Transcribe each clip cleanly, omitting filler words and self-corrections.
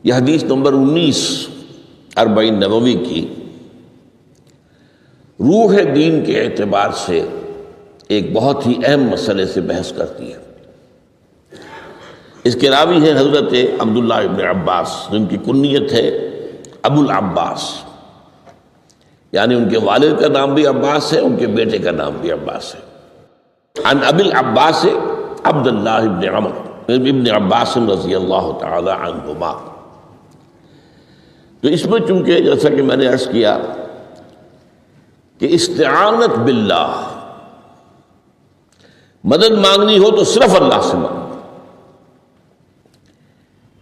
یہ حدیث نمبر 19 40 نبوی کی روح دین کے اعتبار سے ایک بہت ہی اہم مسئلے سے بحث کرتی ہے۔ اس کے راوی ہیں حضرت عبداللہ ابن عباس، جن کی کنیت ہے ابو العباس، یعنی ان کے والد کا نام بھی عباس ہے، ان کے بیٹے کا نام بھی عباس ہے۔ عن ابی العباس عبداللہ ابن عمر ابن عباس رضی اللہ تعالی عنہما۔ تو اس میں چونکہ جیسا کہ میں نے عرض کیا کہ استعانت باللہ، مدد مانگنی ہو تو صرف اللہ سے مانگو،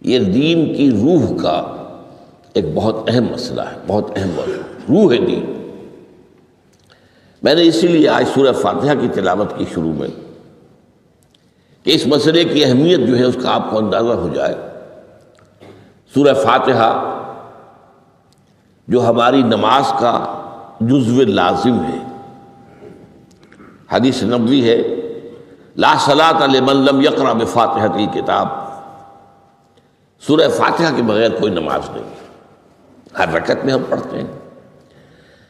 یہ دین کی روح کا ایک بہت اہم مسئلہ ہے، بہت اہم مسئلہ، روح دین۔ میں نے اسی لیے آج سورہ فاتحہ کی تلاوت کی شروع میں کہ اس مسئلے کی اہمیت جو ہے اس کا آپ کو اندازہ ہو جائے۔ سورہ فاتحہ جو ہماری نماز کا جزو لازم ہے، حدیث نبوی ہے لا صلاۃ لمن لم یقرأ بفاتحۃ الکتاب، سورہ فاتحہ کے بغیر کوئی نماز نہیں، ہر رکعت میں ہم پڑھتے ہیں۔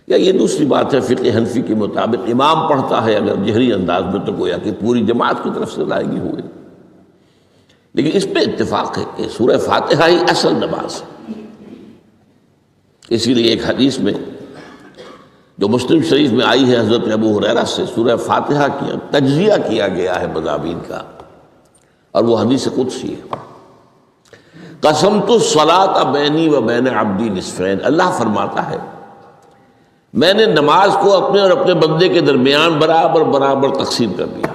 یا یہ دوسری بات ہے، فقہ حنفی کے مطابق امام پڑھتا ہے اگر جہری انداز میں تو گویا کہ پوری جماعت کی طرف سے ادائیگی ہوئے، لیکن اس پہ اتفاق ہے کہ سورہ فاتحہ ہی اصل نماز ہے۔ اسی لیے ایک حدیث میں جو مسلم شریف میں آئی ہے حضرت ابو ہریرہ سے، سورہ فاتحہ کی تجزیہ کیا گیا ہے مضامین کا، اور وہ حدیث قدسی ہے۔ قسمت الصلاۃ بینی و بین عبدی نصفین، اللہ فرماتا ہے میں نے نماز کو اپنے اور اپنے بندے کے درمیان برابر برابر تقسیم کر دیا۔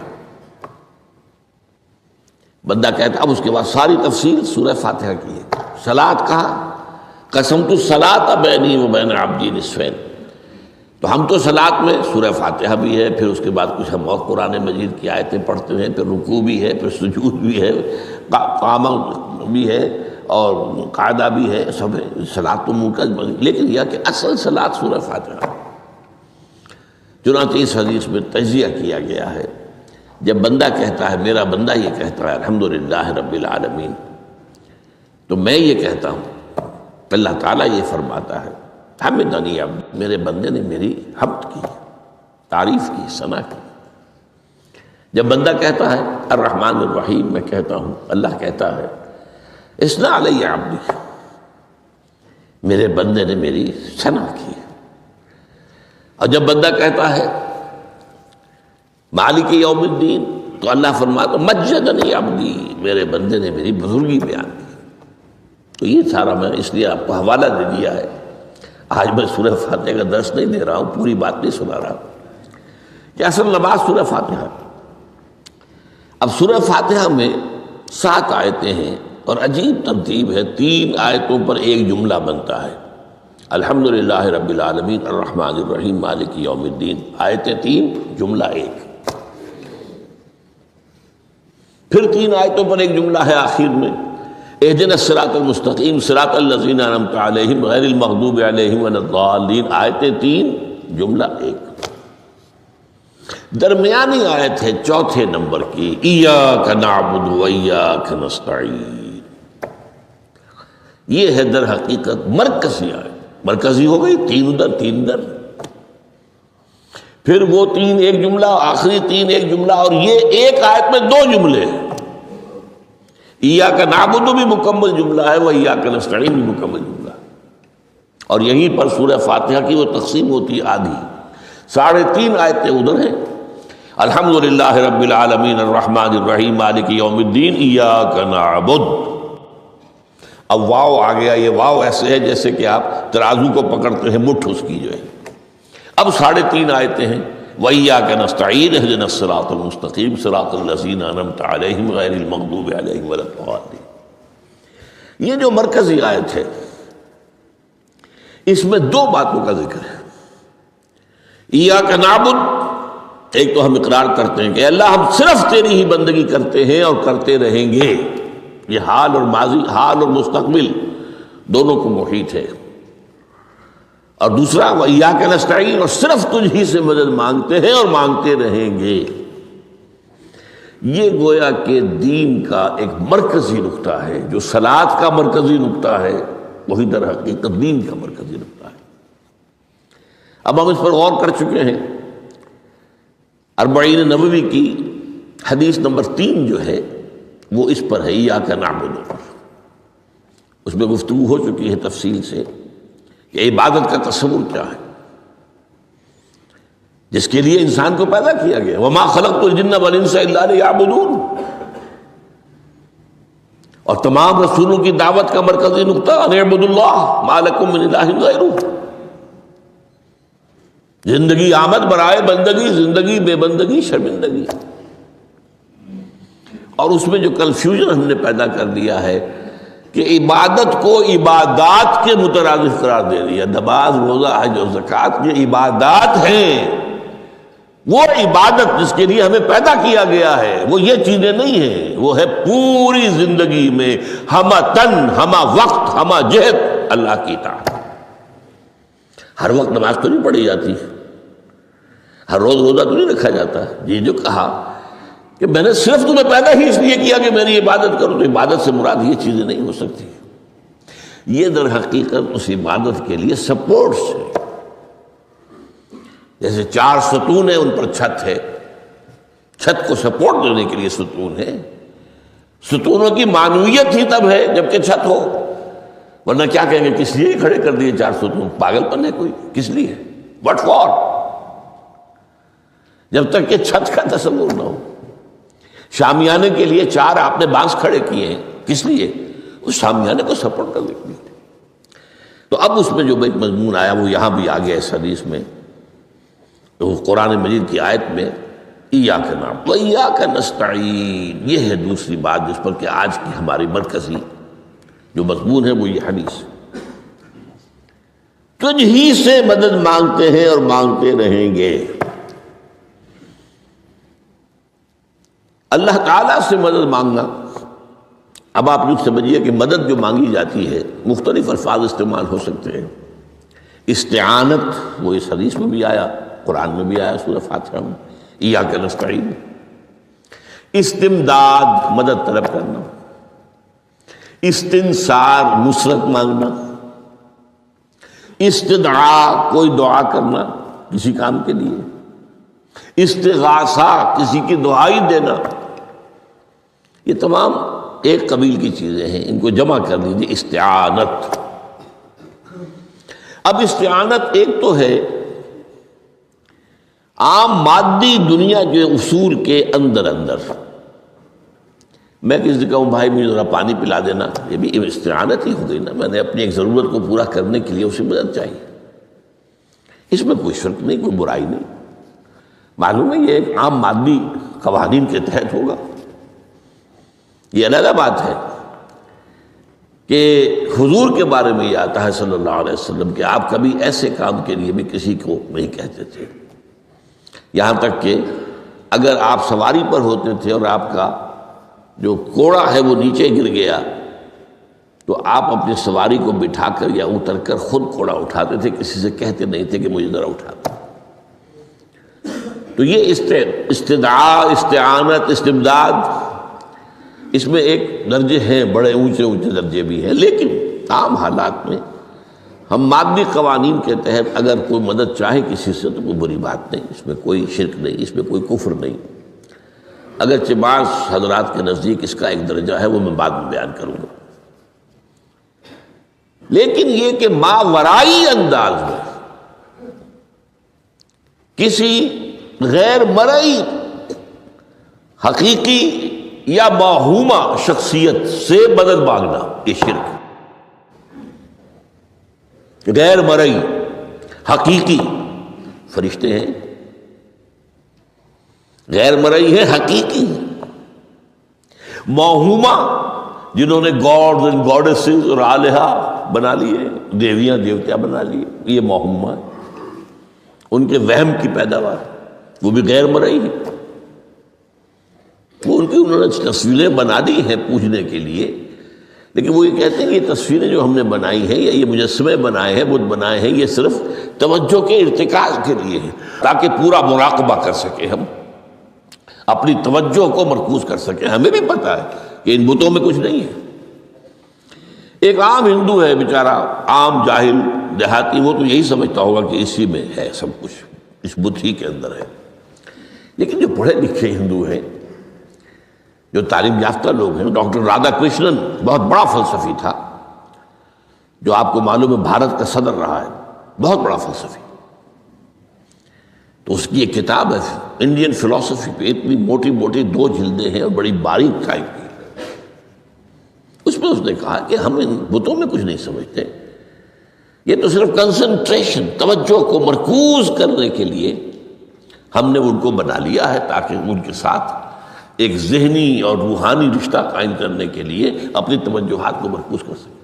بندہ کہتا، اب اس کے بعد ساری تفصیل سورہ فاتحہ کی ہے۔ صلاۃ کہا قسمت الصلاۃ بینی و بین عبدی نصفین، تو ہم تو صلاۃ میں سورہ فاتحہ بھی ہے، پھر اس کے بعد کچھ ہم اور قرآن مجید کی آیتیں پڑھتے ہیں، پھر رکوع بھی ہے، پھر سجود بھی ہے، قیام بھی ہے اور قاعدہ بھی ہے، سب ہے۔ صلاۃ تو منہ کا، لیکن یہ کہ اصل صلاۃ سورہ فاتحہ۔ چنانچہ اس حدیث میں تجزیہ کیا گیا ہے، جب بندہ کہتا ہے، میرا بندہ یہ کہتا ہے الحمدللہ رب العالمین، تو میں یہ کہتا ہوں، اللہ تعالیٰ یہ فرماتا ہے حمدنی عبدی، میرے بندے نے میری حمد کی، تعریف کی، ثنا کی۔ جب بندہ کہتا ہے الرحمن الرحیم، میں کہتا ہوں، اللہ کہتا ہے اثنا علی عبدی، میرے بندے نے میری ثنا کی۔ اور جب بندہ کہتا ہے مالک یوم الدین، تو اللہ فرماتا مجدنی عبدی، میرے بندے نے میری بزرگی بیان کی۔ تو یہ سارا میں اس لیے آپ کو حوالہ دے دیا ہے، آج میں سورہ فاتحہ کا درس نہیں دے رہا ہوں، پوری بات نہیں سنا رہا کہ اصل نماز سورہ فاتحہ۔ اب سورہ فاتحہ میں 7 آیتیں ہیں، اور عجیب ترتیب ہے، 3 آیتوں پر ایک جملہ بنتا ہے، الحمدللہ رب العالمین الرحمن الرحیم مالک یوم الدین، آیتیں 3 جملہ 1۔ پھر 3 آیتوں پر ایک جملہ ہے آخر میں، اہدنا الصراط المستقیم صراط الذین انعمت علیہم غیر المغضوب علیہم ولا الضالین، آیتیں 3 جملہ 1۔ درمیانی آیت ہے 4 نمبر کی، ایاک نعبد و ایاک نستعین، یہ ہے در حقیقت مرکزی آیت، مرکزی ہو گئی، 3 ادھر 3 ادھر، پھر وہ 3 ایک جملہ، آخری 3 ایک جملہ، اور یہ ایک آیت میں 2 جملے ہیں۔ ایاک نعبد بھی مکمل جملہ ہے، وہ ایاک نستعین بھی مکمل جملہ ہے، اور یہیں پر سورہ فاتحہ کی وہ تقسیم ہوتی ہے آدھی، 3.5 آیتیں ادھر ہیں، الحمدللہ رب العالمین الرحمن الرحیم مالک یوم الدین ایاک نعبد۔ اب واو آ گیا، یہ واو ایسے ہے جیسے کہ آپ ترازو کو پکڑتے ہیں، مٹھ اس کی جو ہے۔ اب 3.5 آیتیں ہیں، وَإِيَّاكَ نَسْتَعِينُ اهْدِنَا الصِّرَاطَ الْمُسْتَقِيمَ صِرَاطَ الَّذِينَ أَنْعَمْتَ عَلَيْهِمْ غَيْرِ الْمَغْضُوبِ عَلَيْهِمْ وَلَا الضَّالِّينَ۔ یہ جو مرکزی آیت ہے، اس میں 2 باتوں کا ذکر ہے۔ ایاک نعبد، ایک تو ہم اقرار کرتے ہیں کہ اللہ ہم صرف تیری ہی بندگی کرتے ہیں اور کرتے رہیں گے، یہ حال اور ماضی، حال اور مستقبل دونوں کو محیط ہے۔ اور دوسرا وَإِيَّاكَ نَسْتَعِينُ، اور صرف تجھ ہی سے مدد مانگتے ہیں اور مانگتے رہیں گے۔ یہ گویا کہ دین کا ایک مرکزی نقطہ ہے، جو صلاۃ کا مرکزی نقطہ ہے وہی در حقیقت دین کا مرکزی نقطہ ہے۔ اب ہم اس پر غور کر چکے ہیں۔ 40 نبوی کی حدیث نمبر 3 جو ہے وہ اس پر ہے، ایاک نعبد پر۔ اس میں گفتگو ہو چکی ہے تفصیل سے کہ عبادت کا تصور کیا ہے، جس کے لیے انسان کو پیدا کیا گیا۔ وما خلقت الجن والانس الا لیعبدون، اور تمام رسولوں کی دعوت کا مرکزی نقطہ ان اعبدوا اللہ ما لکم من الہ غیرہ۔ زندگی آمد برائے بندگی، زندگی بے بندگی شرمندگی۔ اور اس میں جو کنفیوژن ہم نے پیدا کر دیا ہے کہ عبادت کو عبادات کے مترادف قرار دے دیا۔ نماز، روزہ، حج اور زکوٰۃ یہ عبادات ہیں، وہ عبادت جس کے لیے ہمیں پیدا کیا گیا ہے وہ یہ چیزیں نہیں ہیں، وہ ہے پوری زندگی میں ہمہ تن، ہمہ وقت، ہمہ جہت اللہ کی اطاعت۔ ہر وقت نماز تو نہیں پڑھی جاتی، ہر روز روزہ تو نہیں رکھا جاتا۔ یہ جو کہا کہ میں نے صرف تمہیں پیدا ہی اس لیے کیا کہ میری عبادت کرو، تو عبادت سے مراد یہ چیزیں نہیں ہو سکتی۔ یہ در حقیقت اس عبادت کے لیے سپورٹس ہے، جیسے 4 ستون ہیں، ان پر چھت ہے، چھت کو سپورٹ دینے کے لیے ستون ہے۔ ستونوں کی معنویت ہی تب ہے جب کہ چھت ہو، ورنہ کیا کہیں گے کس لیے کھڑے کر دیے 4 ستون؟ پاگل پن ہے کوئی؟ کس لیے؟ What for? جب تک کہ چھت کا تصور نہ ہو۔ شامیانے کے لیے 4 آپ نے بانس کھڑے کیے ہیں، کس لیے؟ اس شامیانے کو سپورٹ کرنے کے لیے۔ تو اب اس میں جو ایک مضمون آیا وہ یہاں بھی آ گیا اس حدیث میں، تو قرآن مجید کی آیت میں ایاک نعبد و ایاک نستعین، یہ ہے دوسری بات جس پر کہ آج کی ہماری مرکزی جو مضمون ہے وہ یہ حدیث۔ تجھ ہی سے مدد مانگتے ہیں اور مانگتے رہیں گے۔ اللہ تعالیٰ سے مدد مانگنا، اب آپ یوں سمجھیے کہ مدد جو مانگی جاتی ہے مختلف الفاظ استعمال ہو سکتے ہیں۔ استعانت، وہ اس حدیث میں بھی آیا، قرآن میں بھی آیا سورہ فاتحہ میں، ایاک نستعین۔ استمداد، مدد طلب کرنا۔ استنصار، نصرت مانگنا۔ استدعاء، کوئی دعا کرنا کسی کام کے لیے۔ استغاثہ، کسی کی دعائی دینا۔ یہ تمام ایک قبیل کی چیزیں ہیں، ان کو جمع کر دیجیے استعانت۔ اب استعانت ایک تو ہے عام مادی دنیا کے اصول کے اندر میں کسی سے کہوں بھائی مجھے ذرا پانی پلا دینا، یہ بھی استعانت ہی ہو گئی نا، میں نے اپنی ایک ضرورت کو پورا کرنے کے لیے اسے مدد چاہیے۔ اس میں کوئی شرک نہیں، کوئی برائی نہیں، معلوم ہے یہ ایک عام مادی قوانین کے تحت ہوگا۔ یہ علیحدہ بات ہے کہ حضور کے بارے میں یہ آتا ہے صلی اللہ علیہ وسلم کہ آپ کبھی ایسے کام کے لیے بھی کسی کو نہیں کہتے تھے، یہاں تک کہ اگر آپ سواری پر ہوتے تھے اور آپ کا جو کوڑا ہے وہ نیچے گر گیا تو آپ اپنی سواری کو بٹھا کر یا اتر کر خود کوڑا اٹھاتے تھے، کسی سے کہتے نہیں تھے کہ مجھے ذرا اٹھا دو۔ تو یہ استدعاء، استعانت، استمداد، اس میں ایک درجے ہیں، بڑے اونچے درجے بھی ہیں، لیکن عام حالات میں ہم مادی قوانین کے تحت اگر کوئی مدد چاہے کسی سے تو کوئی بری بات نہیں، اس میں کوئی شرک نہیں، اس میں کوئی کفر نہیں، اگرچہ بعض حضرات کے نزدیک اس کا ایک درجہ ہے وہ میں بعد میں بیان کروں گا۔ لیکن یہ کہ ماورائی انداز میں کسی غیر مرئی حقیقی یا باہومہ شخصیت سے مدد مانگنا، یہ شرک ہے۔ غیر مرئی حقیقی فرشتے ہیں، غیر مرئی ہے حقیقی، موہومہ جنہوں نے گاڈز اینڈ گاڈیسز اور آلہہ بنا لیے، دیویاں دیوتیا بنا لیے، یہ موہومہ ہے، ان کے وہم کی پیداوار، وہ بھی غیر مرئی ہے۔ وہ انہوں نے تصویریں بنا دی ہیں پوجنے کے لیے، لیکن وہ یہ کہتے ہیں کہ یہ تصویریں جو ہم نے بنائی ہیں یا یہ مجسمے بنائے ہیں، بت بنائے ہیں، یہ صرف توجہ کے ارتکاز کے لیے ہے تاکہ پورا مراقبہ کر سکے ہم، اپنی توجہ کو مرکوز کر سکیں. ہمیں بھی پتا ہے کہ ان بتوں میں کچھ نہیں ہے. ایک عام ہندو ہے بیچارہ، عام جاہل دیہاتی، وہ تو یہی سمجھتا ہوگا کہ اسی میں ہے سب کچھ، اس بت ہی کے اندر ہے. لیکن جو پڑھے لکھے ہندو ہیں، جو تعلیم یافتہ لوگ ہیں، ڈاکٹر رادھا کرشنن بہت بڑا فلسفی تھا، جو آپ کو معلوم ہے بھارت کا صدر رہا ہے، بہت بڑا فلسفی. تو اس کی ایک کتاب ہے انڈین فلسفی پہ، اتنی موٹی موٹی 2 جلدیں ہیں اور بڑی باریک ٹائپ کی. اس میں اس نے کہا کہ ہم ان بتوں میں کچھ نہیں سمجھتے، یہ تو صرف کنسنٹریشن، توجہ کو مرکوز کرنے کے لیے ہم نے ان کو بنا لیا ہے، تاکہ ان کے ساتھ ایک ذہنی اور روحانی رشتہ قائم کرنے کے لیے اپنی توجہات کو مرکوز کر سکیں.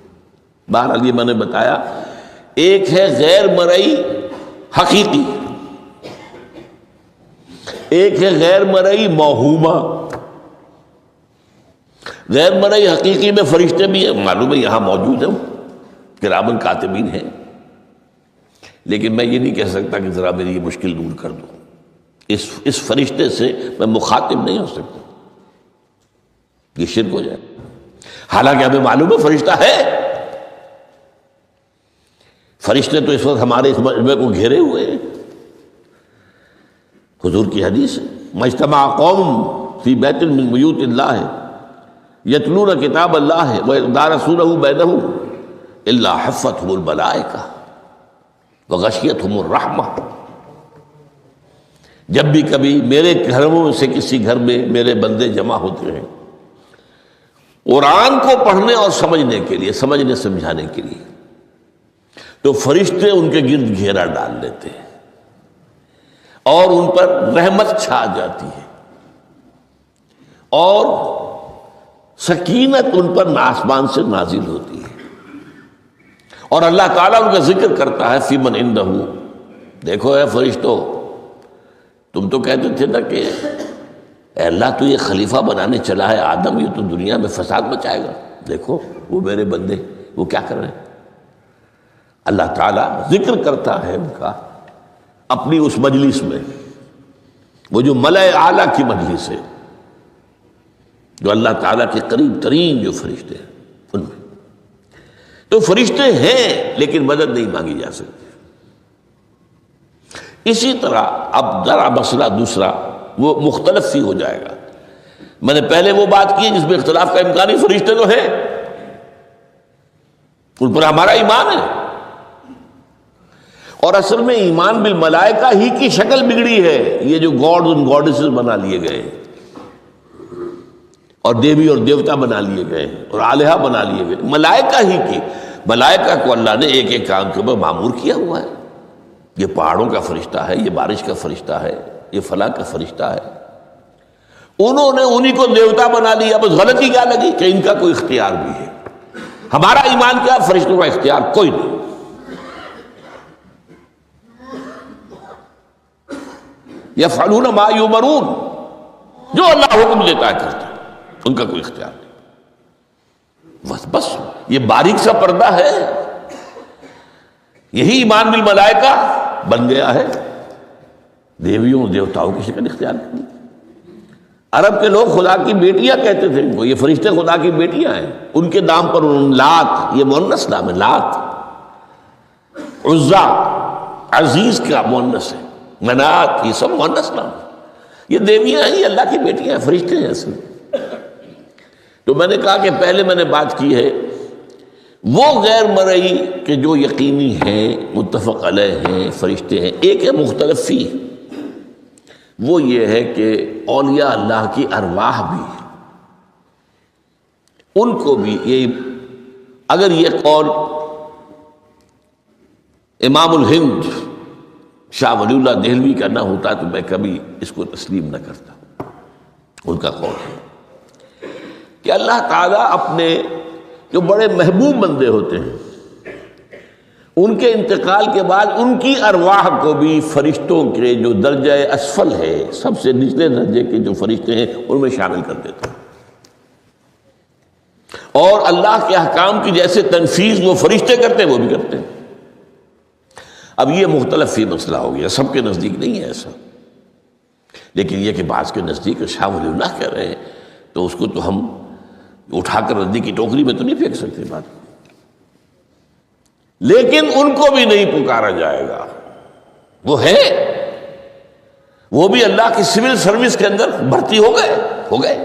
بہرحال یہ میں نے بتایا، ایک ہے غیر مرئی حقیقی، ایک ہے غیر مرئی موہومہ. غیر مرئی حقیقی میں فرشتے بھی ہیں، معلوم ہے یہاں موجود ہیں، کرامن کاتبین ہیں، لیکن میں یہ نہیں کہہ سکتا کہ ذرا میری یہ مشکل دور کر دو. اس فرشتے سے میں مخاطب نہیں ہو سکتا، یہ شرک ہو جائے. حالانکہ ہمیں معلوم ہے فرشتہ ہے. فرشتے تو اس وقت ہمارے اس مجمع کو گھیرے ہوئے ہیں. حضور کی حدیث ہے، مجتمع قوم فی بیت من بیوت اللہ یتلون کتاب اللہ ویدارسونہ بینہم الا حفتہم الملائکہ وغشیتہم الرحمہ. جب بھی کبھی میرے گھروں سے کسی گھر میں میرے بندے جمع ہوتے ہیں قرآن کو پڑھنے اور سمجھنے کے لیے، سمجھنے سمجھانے کے لیے، تو فرشتے ان کے گرد گھیرا ڈال لیتے ہیں اور ان پر رحمت چھا جاتی ہے اور سکینت ان پر آسمان سے نازل ہوتی ہے. اور اللہ تعالیٰ ان کا ذکر کرتا ہے فی من عندہ. دیکھو اے فرشتو، تم تو کہتے تھے نا کہ اے اللہ تو یہ خلیفہ بنانے چلا ہے آدم، یہ تو دنیا میں فساد مچائے گا. دیکھو وہ میرے بندے وہ کیا کر رہے ہیں. اللہ تعالیٰ ذکر کرتا ہے ان کا اپنی اس مجلس میں، وہ جو ملأ اعلیٰ کی مجلس ہے، جو اللہ تعالیٰ کے قریب ترین جو فرشتے ہیں ان میں. تو فرشتے ہیں لیکن مدد نہیں مانگی جا سکتی. اسی طرح اب ذرا مسئلہ دوسرا وہ مختلف سی ہو جائے گا. میں نے پہلے وہ بات کی جس میں اختلاف کا امکان ہے، فرشتے تو ہیں، ان پر ہمارا ایمان ہے، اور اصل میں ایمان بالملائکہ ہی کی شکل بگڑی ہے. یہ جو گاڈز اور گاڈیسز بنا لیے گئے ہیں اور دیوی اور دیوتا بنا لیے گئے ہیں اور آلہہ بنا لیے گئے، ملائکہ ہی کی. ملائکہ کو اللہ نے ایک ایک کام کے اوپر معمور کیا ہوا ہے. یہ پہاڑوں کا فرشتہ ہے، یہ بارش کا فرشتہ ہے، یہ فلاں کا فرشتہ ہے. انہوں نے انہی کو دیوتا بنا لیا. بس غلطی کیا لگی کہ ان کا کوئی اختیار بھی ہے. ہمارا ایمان کیا، فرشتوں کا اختیار کوئی نہیں. یفعلون ما یؤمرون، جو اللہ حکم دیتا ہے کرتے ہیں، ان کا کوئی اختیار نہیں. بس یہ باریک سا پردہ ہے. یہی ایمان بالملائکہ بن گیا ہے. دیویوں اور دیوتاؤں کی شکل اختیار کی. عرب کے لوگ خدا کی بیٹیاں کہتے تھے ان کو، یہ فرشتے خدا کی بیٹیاں ہیں. ان کے نام پر لات، یہ مؤنث نام ہے، لات. عزا عزیز کا مؤنث ہے، منات یہ سب مؤنث نام ہے. یہ دیویاں ہیں، یہ اللہ کی بیٹیاں ہیں، فرشتے ہیں اصل. تو میں نے کہا کہ پہلے میں نے بات کی ہے وہ غیر مرئی کہ جو یقینی ہیں، متفق علیہ ہیں، فرشتے ہیں. ایک ہے مختلف فی، وہ یہ ہے کہ اولیاء اللہ کی ارواح بھی، ان کو بھی یہ، اگر یہ قول امام الہند شاہ ولی اللہ دہلوی کا نہ ہوتا تو میں کبھی اس کو تسلیم نہ کرتا. ان کا قول ہے کہ اللہ تعالیٰ اپنے جو بڑے محبوب بندے ہوتے ہیں ان کے انتقال کے بعد ان کی ارواح کو بھی فرشتوں کے جو درجہ اسفل ہے، سب سے نچلے درجے کے جو فرشتے ہیں، ان میں شامل کر دیتے ہیں. اور اللہ کے احکام کی جیسے تنفیذ وہ فرشتے کرتے ہیں وہ بھی کرتے ہیں. اب یہ مختلف فی مسئلہ ہو گیا، سب کے نزدیک نہیں ہے ایسا. لیکن یہ کہ بعض کے نزدیک شاہ ولی اللہ کہہ رہے ہیں تو اس کو تو ہم اٹھا کر ردی کی ٹوکری میں تو نہیں پھینک سکتے بات، لیکن ان کو بھی نہیں پکارا جائے گا. وہ ہے، وہ بھی اللہ کی سول سروس کے اندر بھرتی ہو گئے.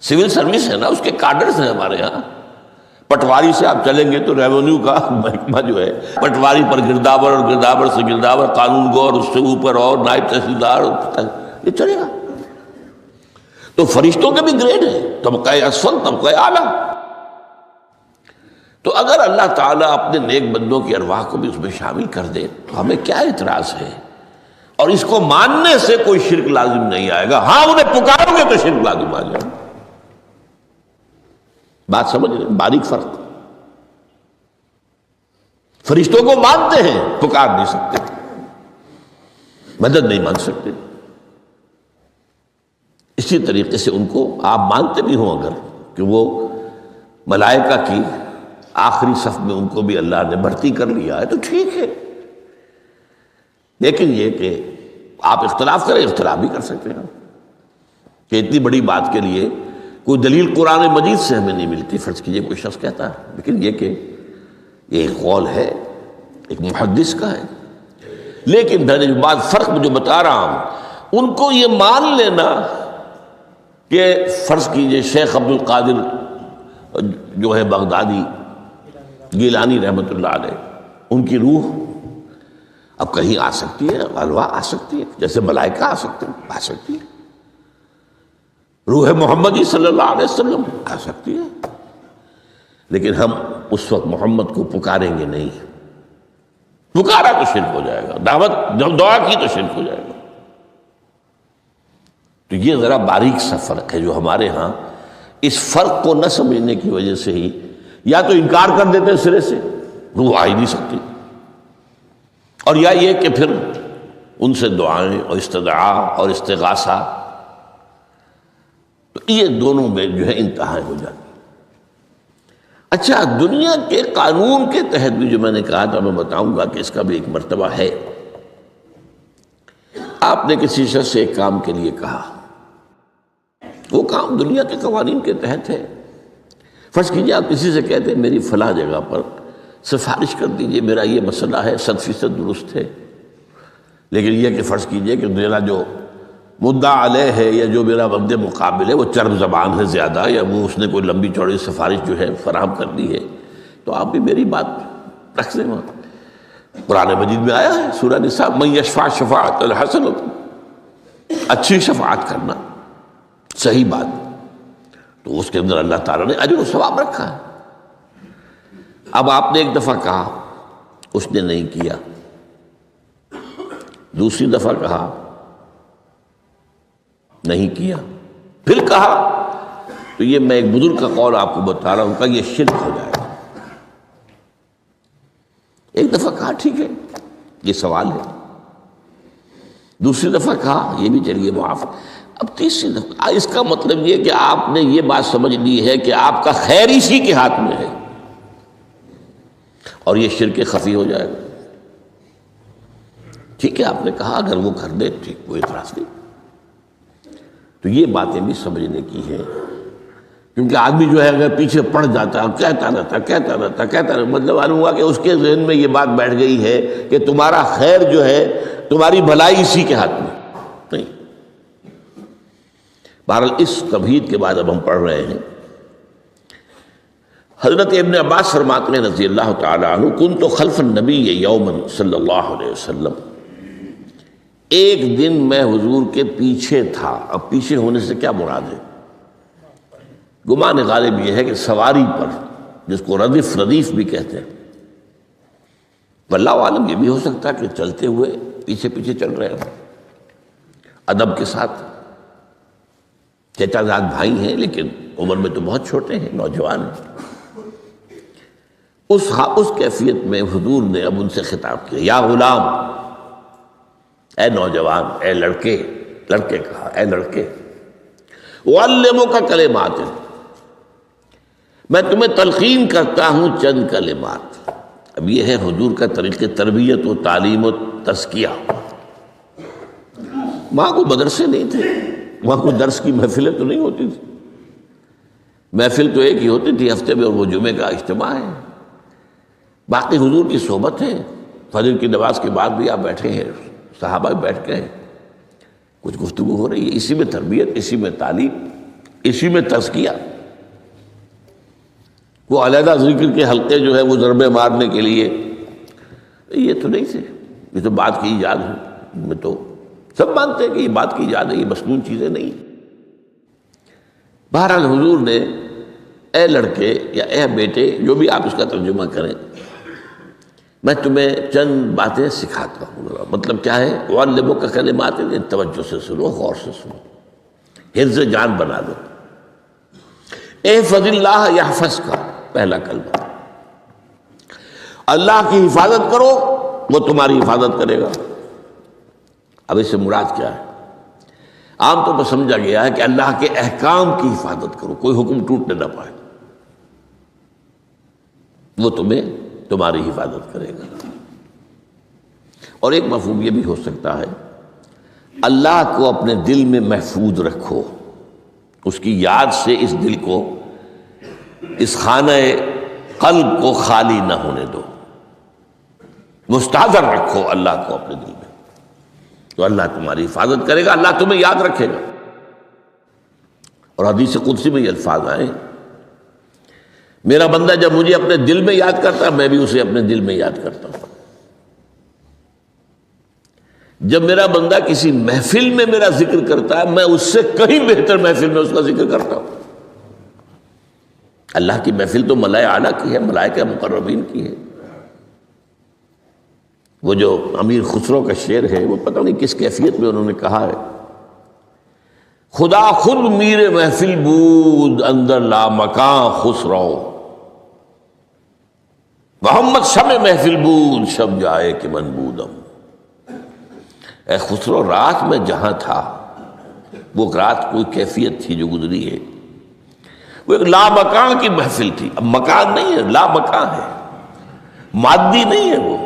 سول سروس ہے نا، اس کے کارڈرز ہیں ہمارے ہاں. پٹواری سے آپ چلیں گے تو ریونیو کا محکمہ جو ہے، پٹواری پر گرداور اور گرداور سے گرداور، قانون گو اور اس سے اوپر اور نائب تحصیلدار، یہ چلے گا. تو فرشتوں کے بھی گریڈ ہیں، طبقہ اسفل، طبقہ اعلیٰ. تو اگر اللہ تعالیٰ اپنے نیک بندوں کی ارواح کو بھی اس میں شامل کر دے تو ہمیں کیا اعتراض ہے؟ اور اس کو ماننے سے کوئی شرک لازم نہیں آئے گا. ہاں انہیں پکارو گے تو شرک لازم آ جائے گا. بات سمجھ رہے؟ باریک فرق. فرشتوں کو مانتے ہیں، پکار نہیں سکتے، مدد نہیں مانگ سکتے. اسی طریقے سے ان کو آپ مانتے بھی ہوں اگر کہ وہ ملائکہ کی آخری صف میں ان کو بھی اللہ نے بھرتی کر لیا ہے تو ٹھیک ہے. لیکن یہ کہ آپ اختلاف کریں، اختلاف بھی کر سکتے ہیں کہ اتنی بڑی بات کے لیے کوئی دلیل قرآن مجید سے ہمیں نہیں ملتی. فرض کیجئے کوئی شخص کہتا ہے، لیکن یہ کہ یہ ایک قول ہے، ایک محدث کا ہے. لیکن جو بات فرق جو بتا رہا ہوں، ان کو یہ مان لینا کہ فرض کیجئے شیخ عبد القادر جو ہے بغدادی گیلانی رحمۃ اللہ علیہ، ان کی روح اب کہیں آ سکتی ہے، الوا آ سکتی ہے، جیسے ملائکہ آ سکتے ہیں، آ سکتی ہے. روح محمدی صلی اللہ علیہ وسلم آ سکتی ہے. لیکن ہم اس وقت محمد کو پکاریں گے نہیں. پکارا تو شرک ہو جائے گا، دعوت جب دعا کی تو شرک ہو جائے گا. تو یہ ذرا باریک سا فرق ہے جو ہمارے ہاں اس فرق کو نہ سمجھنے کی وجہ سے ہی یا تو انکار کر دیتے ہیں سرے سے، روح آ ہی نہیں سکتی، اور یا یہ کہ پھر ان سے دعائیں اور استدعا اور استغاثہ، تو یہ دونوں میں جو ہے انتہائی ہو جاتی. اچھا، دنیا کے قانون کے تحت بھی جو میں نے کہا تھا، میں بتاؤں گا کہ اس کا بھی ایک مرتبہ ہے. آپ نے کسی شخص سے ایک کام کے لیے کہا، وہ کام دنیا کے قوانین کے تحت ہے. فرض کیجیے آپ کسی سے کہتے ہیں میری فلاں جگہ پر سفارش کر دیجئے، میرا یہ مسئلہ ہے، 100% درست ہے. لیکن یہ کہ فرض کیجئے کہ میرا جو مدعا علیہ ہے یا جو میرا مد مقابل ہے وہ چرب زبان ہے زیادہ، یا وہ اس نے کوئی لمبی چوڑی سفارش جو ہے فراہم کر دی ہے، تو آپ بھی میری بات رکھ دیں. وہاں قرآن مجید میں آیا ہے، سورہ نساء، من یشفع شفاعۃ الحسنۃ، اچھی شفاعت کرنا، صحیح بات، تو اس کے اندر اللہ تعالیٰ نے اجر و ثواب رکھا ہے. اب آپ نے ایک دفعہ کہا، اس نے نہیں کیا، دوسری دفعہ کہا، نہیں کیا، پھر کہا، تو یہ میں ایک بزرگ کا قول آپ کو بتا رہا ہوں کہ یہ شرک ہو جائے گا. ایک دفعہ کہا ٹھیک ہے، یہ سوال ہے، دوسری دفعہ کہا یہ بھی چلیے معاف، اب تیسری دفعہ. اس کا مطلب یہ کہ آپ نے یہ بات سمجھ لی ہے کہ آپ کا خیر اسی کے ہاتھ میں ہے، اور یہ شرک خفی ہو جائے گا. ٹھیک ہے، آپ نے کہا اگر وہ کر دے ٹھیک، کوئی اعتراض نہیں. تو یہ باتیں بھی سمجھنے کی ہیں، کیونکہ آدمی جو ہے اگر پیچھے پڑ جاتا ہے، کہتا رہتا، مطلب معلوم ہوا کہ اس کے ذہن میں یہ بات بیٹھ گئی ہے کہ تمہارا خیر جو ہے، تمہاری بھلائی اسی کے ہاتھ میں نہیں. بہرحال اس تمہید کے بعد اب ہم پڑھ رہے ہیں. حضرت ابن عباس فرماتے ہیں رضی اللہ تعالی عنہ، کنت خلف النبی یوما صلی اللہ علیہ وسلم، ایک دن میں حضور کے پیچھے تھا. اب پیچھے ہونے سے کیا مراد ہے؟ گمان غالب یہ ہے کہ سواری پر، جس کو ردیف بھی کہتے ہیں. واللہ عالم یہ بھی ہو سکتا ہے کہ چلتے ہوئے پیچھے پیچھے چل رہے ہیں، ادب کے ساتھ. چچا زاد بھائی ہیں لیکن عمر میں تو بہت چھوٹے ہیں، نوجوان ہیں. اس کیفیت میں حضور نے اب ان سے خطاب کیا، یا غلام، اے نوجوان، اے لڑکے کہا، اے لڑکے، اعلمک کلمات، میں تمہیں تلقین کرتا ہوں چند کلمات. اب یہ ہے حضور کا طریقہ تربیت و تعلیم و تزکیہ. وہاں کوئی مدرسے نہیں تھے، وہاں کوئی درس کی محفلیں تو نہیں ہوتی تھی، محفل تو ایک ہی ہوتی تھی ہفتے میں، اور وہ جمعے کا اجتماع ہے، باقی حضور کی صحبت ہے، فجر کی نماز کے بعد بھی آپ بیٹھے ہیں، صحابہ بھی بیٹھ کے ہیں، کچھ گفتگو ہو رہی ہے، اسی میں تربیت، اسی میں تعلیم، اسی میں تزکیہ۔ وہ علیحدہ ذکر کے حلقے جو ہے وہ ضربے مارنے کے لیے یہ تو نہیں تھے، یہ تو بات کی ایجاد ہے، میں تو سب مانتے ہیں کہ یہ بات کی ایجاد ہے، یہ مصنون چیزیں نہیں۔ بہرحال حضور نے اے لڑکے یا اے بیٹے، جو بھی آپ اس کا ترجمہ کریں، میں تمہیں چند باتیں سکھاتا ہوں، مطلب کیا ہے، وَعَلِّمُكَ كَلِمَاتٍ، توجہ سے سنو، غور سے سنو، حفظ جان بنا دو۔ احفظ اللہ یحفظک، پہلا کلمہ، اللہ کی حفاظت کرو وہ تمہاری حفاظت کرے گا۔ اب اس سے مراد کیا ہے؟ عام طور پر سمجھا گیا ہے کہ اللہ کے احکام کی حفاظت کرو، کوئی حکم ٹوٹنے نہ پائے، وہ تمہاری حفاظت کرے گا۔ اور ایک مفہوم یہ بھی ہو سکتا ہے، اللہ کو اپنے دل میں محفوظ رکھو، اس کی یاد سے اس دل کو، اس خانہ قلب کو خالی نہ ہونے دو، مستحضر رکھو اللہ کو اپنے دل میں، تو اللہ تمہاری حفاظت کرے گا، اللہ تمہیں یاد رکھے گا۔ اور حدیث قدسی میں یہ الفاظ آئے، میرا بندہ جب مجھے اپنے دل میں یاد کرتا ہے، میں بھی اسے اپنے دل میں یاد کرتا ہوں۔ جب میرا بندہ کسی محفل میں میرا ذکر کرتا ہے، میں اس سے کہیں بہتر محفل میں اس کا ذکر کرتا ہوں۔ اللہ کی محفل تو ملائے اعلیٰ کی ہے، ملائکہ مقربین کی ہے۔ وہ جو امیر خسرو کا شعر ہے، وہ پتہ نہیں کس کیفیت میں انہوں نے کہا ہے، خدا خود میر محفل بود اندر لامکاں خسرو، محمد شمع محفل بود شب جائے کہ من بودم۔ اے خسرو، رات میں جہاں تھا، وہ رات کوئی کیفیت تھی جو گزری ہے، وہ ایک لامکان کی محفل تھی۔ اب مکان نہیں ہے، لامکان ہے، مادی نہیں ہے وہ۔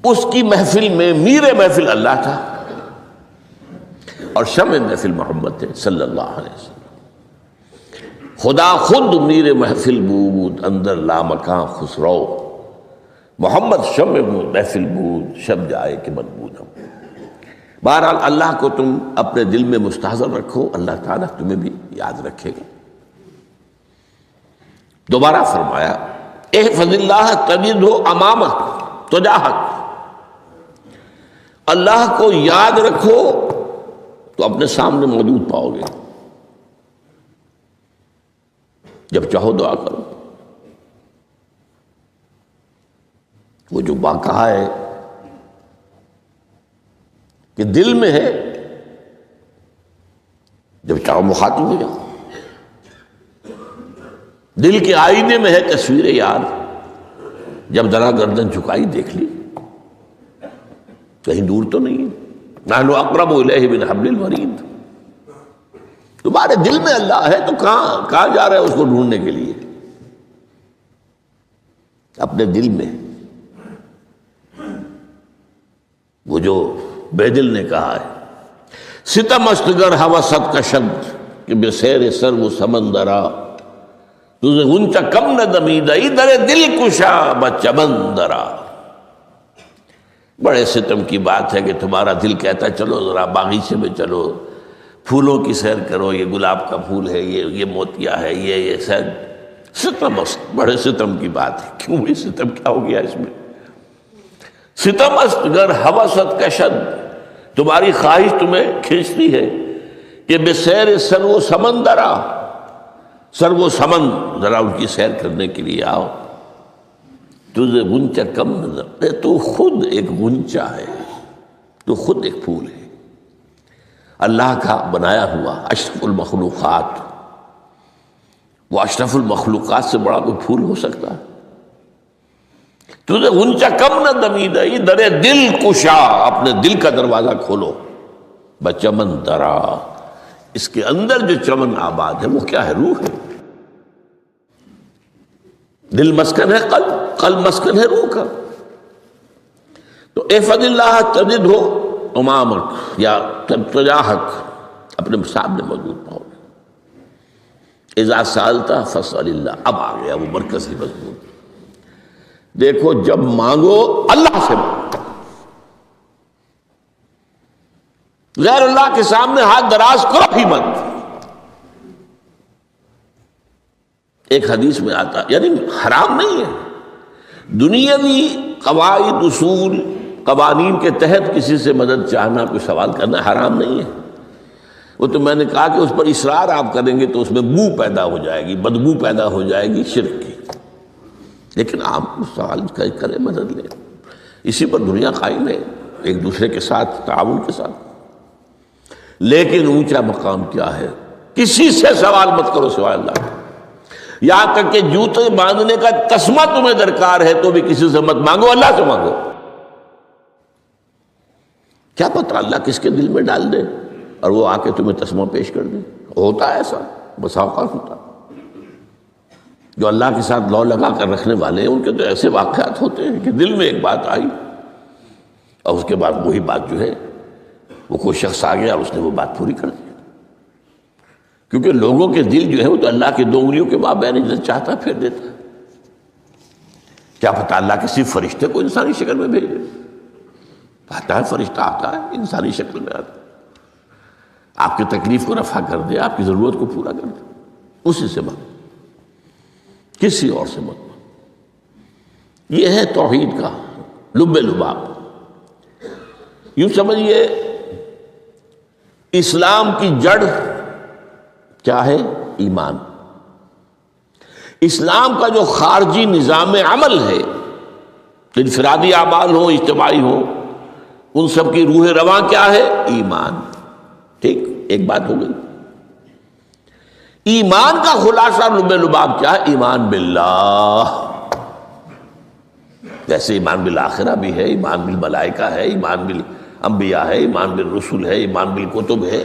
اس کی محفل میں میر محفل اللہ تھا اور شمع محفل محمد تھے صلی اللہ علیہ وسلم۔ خدا خود میر محفل بود اندر لامکان خسرو، محمد شمع محفل بود شب جائے کہ من بودم۔ بہرحال اللہ کو تم اپنے دل میں مستحضر رکھو، اللہ تعالیٰ تمہیں بھی یاد رکھے گا۔ دوبارہ فرمایا، احفظ اللہ تجدہ امامک تجاہک، اللہ کو یاد رکھو تو اپنے سامنے موجود پاؤ گے، جب چاہو دعا کرو۔ وہ جو واقعہ ہے کہ دل میں ہے، جب چاہو مخاطب ہو جاؤ۔ دل کے آئینے میں ہے تصویر یار، جب ذرا گردن جھکائی دیکھ لی، کہیں دور تو نہیں ہے، نحن اقرب الیہ من حبل الورید۔ تمہارے دل میں اللہ ہے تو کہاں جا رہے ہیں اس کو ڈھونڈنے کے لیے؟ اپنے دل میں۔ وہ جو بے دل نے کہا ہے، ستم است گر ہوست کشد کہ بے سیر سر و سمندرا، تجھے غنچہ کم نہ دمیدئی در دل کشا بچمندرا۔ بڑے ستم کی بات ہے کہ تمہارا دل کہتا ہے چلو ذرا باغیچے میں چلو، پھولوں کی سیر کرو، یہ گلاب کا پھول ہے، یہ موتیا ہے، یہ سید۔ ستم است، بڑے ستم کی بات ہے۔ کیوں یہ ستم کیا ہو گیا اس میں؟ ستم است گر ہوست کشد، تمہاری خواہش تمہیں کھینچتی ہے کہ بے سیر سر و سمندرا، سر و سمن، ذرا ان کی سیر کرنے کے لیے آؤ۔ تجھے غنچہ کم نظر، تو خود ایک غنچہ ہے، تو خود ایک پھول ہے، اللہ کا بنایا ہوا اشرف المخلوقات۔ وہ اشرف المخلوقات سے بڑا کوئی پھول ہو سکتا ہے؟ تجھے غنچہ کم نہ دمیدئی در دل کشا، اپنے دل کا دروازہ کھولو، بچمن درا، اس کے اندر جو چمن آباد ہے وہ کیا ہے؟ روح ہے۔ دل مسکن ہے قلب مسکن ہے روح کا۔ تو احفظ اللہ تجدہ امامک یا تجاہک اپنے سامنے موجود پاؤ گے۔ اذا سالت فاسأل اللہ، اب آ گیا وہ مرکزی مضمون۔ دیکھو جب مانگو اللہ سے مانگو، غیر اللہ کے سامنے ہاتھ دراز کرو ہی مت۔ ایک حدیث میں آتا، یعنی حرام نہیں ہے، دنیاوی قواعد اصول قوانین کے تحت کسی سے مدد چاہنا، کوئی سوال کرنا حرام نہیں ہے۔ وہ تو میں نے کہا کہ اس پر اصرار آپ کریں گے تو اس میں بو پیدا ہو جائے گی، بدبو پیدا ہو جائے گی شرک کی، لیکن آپ سوال کریں، مدد لیں، اسی پر دنیا قائم ہے، ایک دوسرے کے ساتھ تعاون کے ساتھ۔ لیکن اونچا مقام کیا ہے؟ کسی سے سوال مت کرو سوائے اللہ کے، یہاں تک کہ جوتے باندھنے کا تسمہ تمہیں درکار ہے تو بھی کسی سے مت مانگو، اللہ سے مانگو۔ کیا پتہ اللہ کس کے دل میں ڈال دے اور وہ آ کے تمہیں تسمہ پیش کر دے۔ ہوتا ہے ایسا، بسا اوقات ہوتا۔ جو اللہ کے ساتھ لو لگا کر رکھنے والے ہیں ان کے تو ایسے واقعات ہوتے ہیں کہ دل میں ایک بات آئی اور اس کے بعد وہی بات جو ہے وہ کوئی شخص آ گیا اور اس نے وہ بات پوری کر دی، کیونکہ لوگوں کے دل جو ہے وہ تو اللہ کی 2 انگلیوں کے مابین جسے چاہتا پھیر دیتا ہے۔ کیا پتہ اللہ کسی فرشتے کو انسانی شکل میں بھیج دے، آتا ہے فرشتہ، آتا ہے انسانی شکل میں، آتا ہے آپ کی تکلیف کو رفع کر دے، آپ کی ضرورت کو پورا کر دے، اسی سے مانگو، کسی اور سے مت مانگو۔ یہ ہے توحید کا لب لباب۔ یوں سمجھیے اسلام کی جڑ کیا ہے؟ ایمان۔ اسلام کا جو خارجی نظام عمل ہے، انفرادی اعمال ہو، اجتماعی ہو، ان سب کی روح رواں کیا ہے؟ ایمان۔ ٹھیک، ایک بات ہو گئی۔ ایمان کا خلاصہ لب لباب کیا ہے؟ ایمان باللہ۔ جیسے ایمان بالآخرہ بھی ہے، ایمان بالملائکہ ہے، ایمان بالانبیاء ہے، ایمان بالرسل ہے، ایمان بالکتب ہے،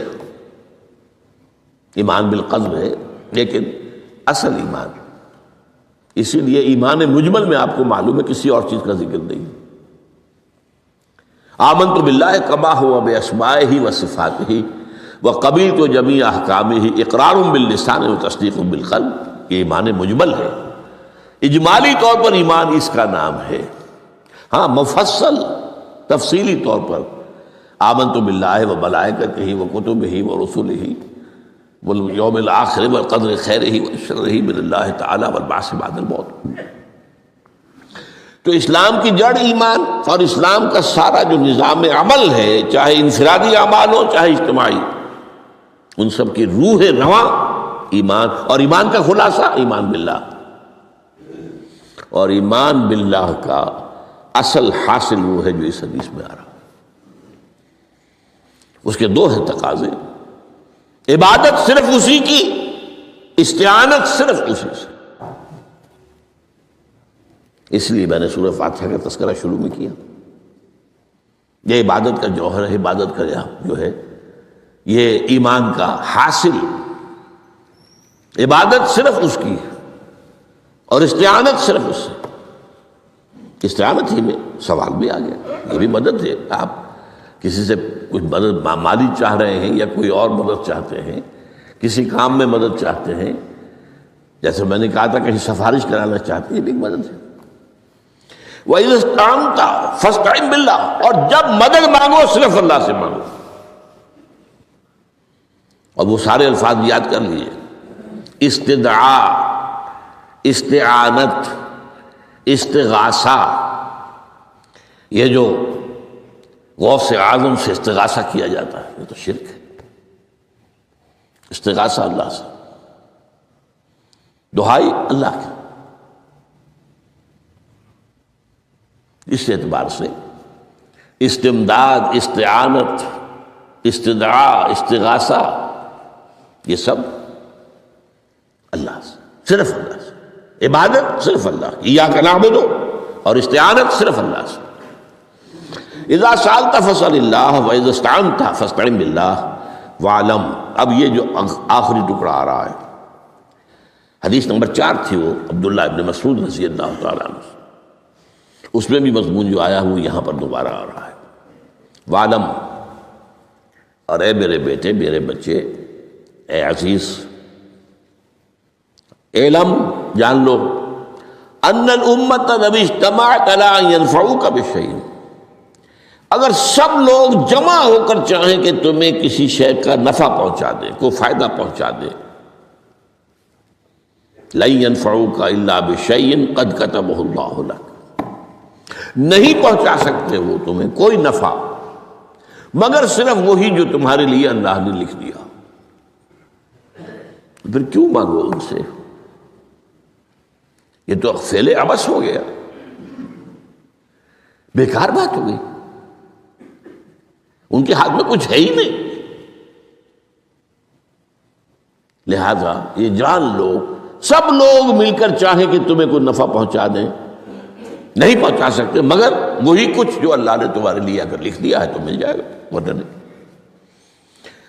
ایمان بالقلب ہے، لیکن اصل ایمان، اسی لیے ایمان مجمل میں آپ کو معلوم ہے کسی اور چیز کا ذکر نہیں۔ آمنت باللہ کما ہوا باسمائہ وصفاتہ وقبلت جمیع احکامہ اقرار باللسان وتصدیق بالقلب۔ یہ ایمان مجمل ہے، اجمالی طور پر ایمان اس کا نام ہے۔ ہاں مفصل تفصیلی طور پر آمنت باللہ وملائکتہ وکتبہ ورسلہ والیوم الآخر والقدر خیرہ وشرہ من اللہ تعالی والبعث بعد الموت۔ تو اسلام کی جڑ ایمان، اور اسلام کا سارا جو نظام عمل ہے، چاہے انفرادی اعمال ہو چاہے اجتماعی، ان سب کی روح رواں ایمان، اور ایمان کا خلاصہ ایمان باللہ۔ اور ایمان باللہ کا اصل حاصل وہ ہے جو اس حدیث میں آ رہا، اس کے 2 ہیں تقاضے، عبادت صرف اسی کی، استعانت صرف اسی سے۔ اس لیے میں نے سورہ فاتحہ کا تذکرہ شروع میں کیا۔ یہ عبادت کا جوہر ہے، عبادت کا جو ہے یہ ایمان کا حاصل، عبادت صرف اس کی ہے اور استعانت صرف اس سے۔ استعانت ہی میں سوال بھی آ گیا، یہ بھی مدد ہے۔ آپ کسی سے کچھ مدد مالی چاہ رہے ہیں یا کوئی اور مدد چاہتے ہیں، کسی کام میں مدد چاہتے ہیں، جیسے میں نے کہا تھا کہیں سفارش کرانا چاہتے ہیں، یہ بھی ایک مدد ہے۔ وَإِذَا اسْتَعَنْتَ فَاسْتَعِنْ بِاللَّهِ، اور جب مدد مانگو صرف اللہ سے مانگو۔ اور وہ سارے الفاظ یاد کر لیجیے، استدعاء، استعانت، استغاثہ، یہ جو غوث اعظم سے استغاثہ کیا جاتا ہے یہ تو شرک ہے۔ استغاثہ اللہ سے، دعائی اللہ کی۔ اس اعتبار سے استمداد، استعانت، استدعاء، استغاثہ، یہ سب اللہ سے، صرف اللہ سے۔ عبادت صرف اللہ کی، ایاک نعبد، اور استعانت صرف اللہ سے۔ اذا سألت فاسأل اللہ واذا استعنت فاستعن باللہ واعلم۔ اب یہ جو آخری ٹکڑا آ رہا ہے، حدیث نمبر 4 تھی وہ عبداللہ ابن مسعود رضی اللہ تعالیٰ عنہ، اس میں بھی مضمون جو آیا وہ یہاں پر دوبارہ آ رہا ہے۔ واعلم، اور اے میرے بیٹے، میرے بچے، اے عزیز، علم جان لو ان الامت لو اجتمعت علی ان ينفعوک بشیء، اگر سب لوگ جمع ہو کر چاہیں کہ تمہیں کسی شے کا نفع پہنچا دیں، کوئی فائدہ پہنچا دیں، لن ينفعوک الا بشیء قد کتبہ اللہ لک، نہیں پہنچا سکتے وہ تمہیں کوئی نفع مگر صرف وہی جو تمہارے لیے اللہ نے لکھ دیا۔ پھر کیوں مانگو ان سے؟ یہ تو فعل عبث ہو گیا، بیکار بات ہو گئی، ان کے ہاتھ میں کچھ ہے ہی نہیں۔ لہذا یہ جان لو سب لوگ مل کر چاہیں کہ تمہیں کوئی نفع پہنچا دیں، نہیں پہنچا سکتے مگر وہی کچھ جو اللہ نے تمہارے لیے اگر لکھ دیا ہے تو مل جائے گا، ورنہ نہیں۔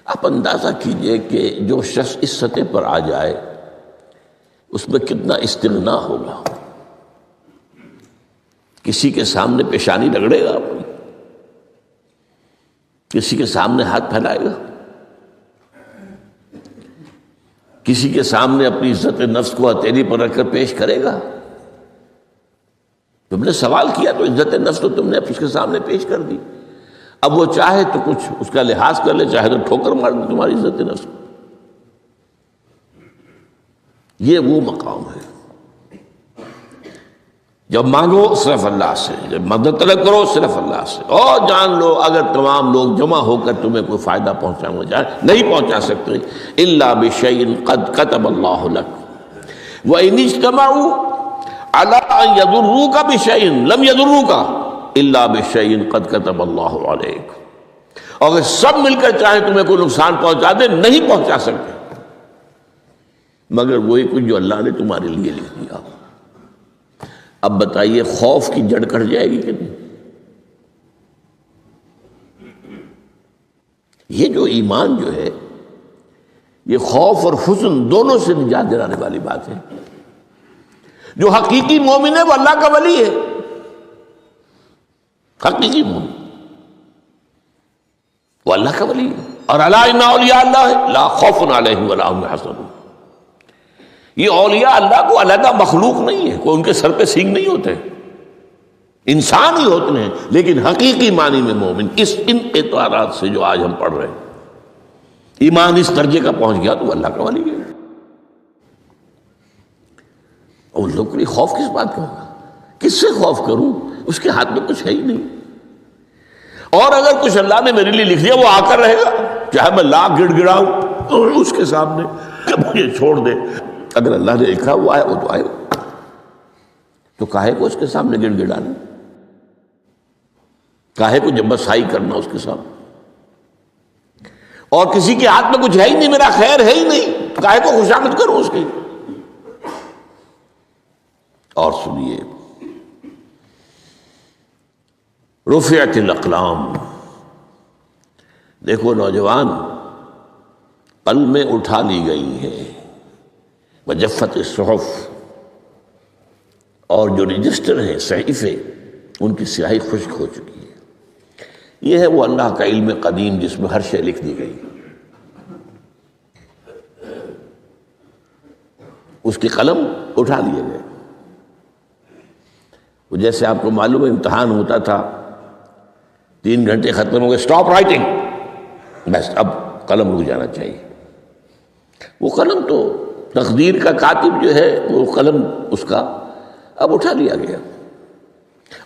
آپ اندازہ کیجئے کہ جو شخص اس سطح پر آ جائے اس میں کتنا استغنا ہوگا، کسی کے سامنے پیشانی رگڑے گا اپنی، کسی کے سامنے ہاتھ پھیلائے گا، کسی کے سامنے اپنی عزت نفس کو ہتھیلی پر رکھ کر پیش کرے گا۔ تم نے سوال کیا تو عزت نفس تو تم نے اس کے سامنے پیش کر دی، اب وہ چاہے تو کچھ اس کا لحاظ کر لے، چاہے تو ٹھوکر مار دے تمہاری عزت نفس کو۔ یہ وہ مقام ہے جب مانگو صرف اللہ سے، جب مدد طلب کرو صرف اللہ سے، اور جان لو اگر تمام لوگ جمع ہو کر تمہیں کوئی فائدہ پہنچانا جائے نہیں پہنچا سکتے، الا بشیء قد کتب اللہ لک وان اجتمعوا علی ان یضروک بشیء لم یضروک الا بشیء قد کتب اللہ علیک، اور اگر سب مل کر چاہیں تمہیں کوئی نقصان پہنچا دے نہیں پہنچا سکتے مگر وہی کچھ جو اللہ نے تمہارے لیے لکھ دیا۔ اب بتائیے خوف کی جڑ کٹ جائے گی کہ نہیں؟ یہ جو ایمان جو ہے یہ خوف اور حزن دونوں سے نجات دلانے والی بات ہے۔ جو حقیقی مومن ہے وہ اللہ کا ولی ہے، حقیقی مومن وہ اللہ کا ولی ہے، اور الا ان اولیاء اللہ لا خوف علیہم ولا هم يحزنون۔ یہ اولیاء اللہ کو علیحدہ مخلوق نہیں ہے، کوئی ان کے سر پہ سینگ نہیں ہوتے، انسان ہی ہوتے ہیں، لیکن حقیقی معنی میں مومن ان اعتبارات سے جو آج ہم پڑھ رہے ہیں، ایمان اس درجے کا پہنچ گیا تو وہ اللہ کا ولی ہے۔ اور ان لوگوں کے لیے خوف کس بات کا ہوگا؟ کس سے خوف کروں؟ اس کے ہاتھ میں کچھ ہے ہی نہیں، اور اگر کچھ اللہ نے میرے لیے لکھ دیا وہ آ کر رہے گا، چاہے میں لاکھ گڑ گڑاؤں اس کے سامنے کہ مجھے چھوڑ دے، اگر اللہ نے لکھا وہ آئے وہ تو آئے، تو کاہے کو اس کے سامنے گڑ گڑانا، کاہے کو جبسائی کرنا اس کے سامنے، اور کسی کے ہاتھ میں کچھ ہے ہی نہیں، میرا خیر ہے ہی نہیں، کاہے کو خوشامد کروں اس کی۔ اور سنیے، رفعت الاقلام، دیکھو نوجوان، قلمیں اٹھا لی گئی ہیں، وجفت الصحف، اور جو رجسٹر ہیں صحیفے ان کی سیاہی خشک ہو چکی ہے۔ یہ ہے وہ اللہ کا علم قدیم جس میں ہر شے لکھ دی گئی، اس کے قلم اٹھا لیے گئے۔ وہ جیسے آپ کو معلوم ہے امتحان ہوتا تھا، 3 گھنٹے ختم ہو گئے، اسٹاپ رائٹنگ، بس اب قلم رک جانا چاہیے۔ وہ قلم تو تقدیر کا کاتب جو ہے وہ قلم اس کا اب اٹھا لیا گیا،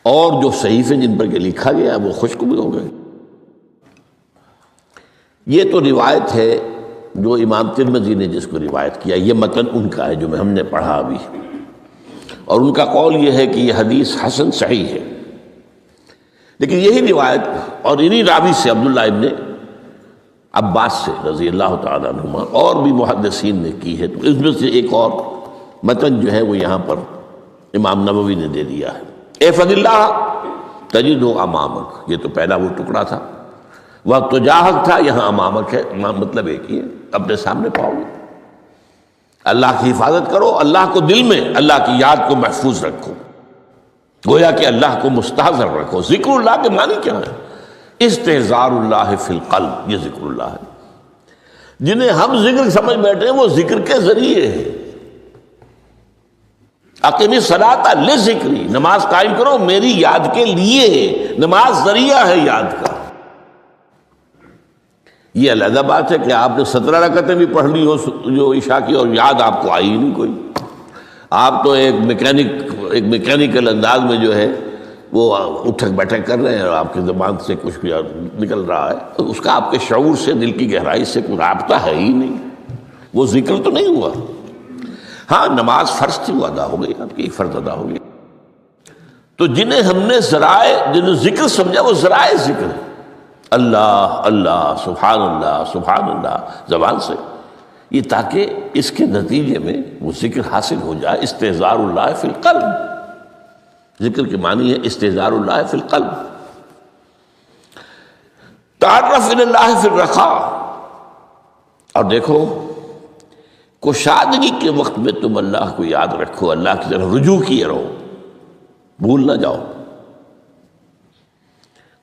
اور جو صحیفے جن پر لکھا گیا وہ خشک بھی ہو گئے۔ یہ تو روایت ہے جو امام ترمذی نے جس کو روایت کیا، یہ متن ان کا ہے جو ہم نے پڑھا ابھی، اور ان کا قول یہ ہے کہ یہ حدیث حسن صحیح ہے، لیکن یہی روایت اور انہی راوی سے عبداللہ ابن عباس سے رضی اللہ تعالیٰ عنہما اور بھی محدثین نے کی ہے، تو اس میں سے ایک اور متن جو ہے وہ یہاں پر امام نووی نے دے دیا ہے۔ احفظ اللہ تجدہ امامک، یہ تو پہلا وہ ٹکڑا تھا، وقت تو جاہک تھا، یہاں امامک ہے، امام مطلب ایک ہی ہے، اپنے سامنے پاؤ گے۔ اللہ کی حفاظت کرو، اللہ کو دل میں، اللہ کی یاد کو محفوظ رکھو، گویا کہ اللہ کو مستحضر رکھو۔ ذکر اللہ کے معنی کیا ہے؟ استحضار اللہ فی القلب، یہ ذکر اللہ ہے۔ جنہیں ہم ذکر سمجھ بیٹھے ہیں وہ ذکر کے ذریعے ہے۔ اقیم الصلاۃ لذکری، نماز قائم کرو میری یاد کے لیے، نماز ذریعہ ہے یاد کا۔ یہ علیحدہ بات ہے کہ آپ نے 17 رکعتیں بھی پڑھ لی ہو جو عشاء کی اور یاد آپ کو آئی ہی نہیں کوئی، آپ تو ایک میکینیکل انداز میں جو ہے وہ اٹھک بیٹھک کر رہے ہیں اور آپ کی زبان سے کچھ بھی نکل رہا ہے، اس کا آپ کے شعور سے، دل کی گہرائی سے کوئی رابطہ ہے ہی نہیں، وہ ذکر تو نہیں ہوا۔ ہاں نماز فرض تھی وہ ادا ہو گئی، آپ کی ایک فرض ادا ہو گئی۔ تو جنہیں ہم نے ذرائع، جنہیں ذکر سمجھا وہ ذرائع ذکر ہے، اللہ اللہ سبحان اللہ زبان سے، یہ تاکہ اس کے نتیجے میں وہ ذکر حاصل ہو جائے۔ استحضار اللہ فی القلب، ذکر کے معنی ہے استحضار اللہ فی القلب۔ تعرف الی اللہ فی الرخاء، اور دیکھو کشادگی کے وقت میں تم اللہ کو یاد رکھو، اللہ کی طرف رجوع کیے رہو، بھول نہ جاؤ۔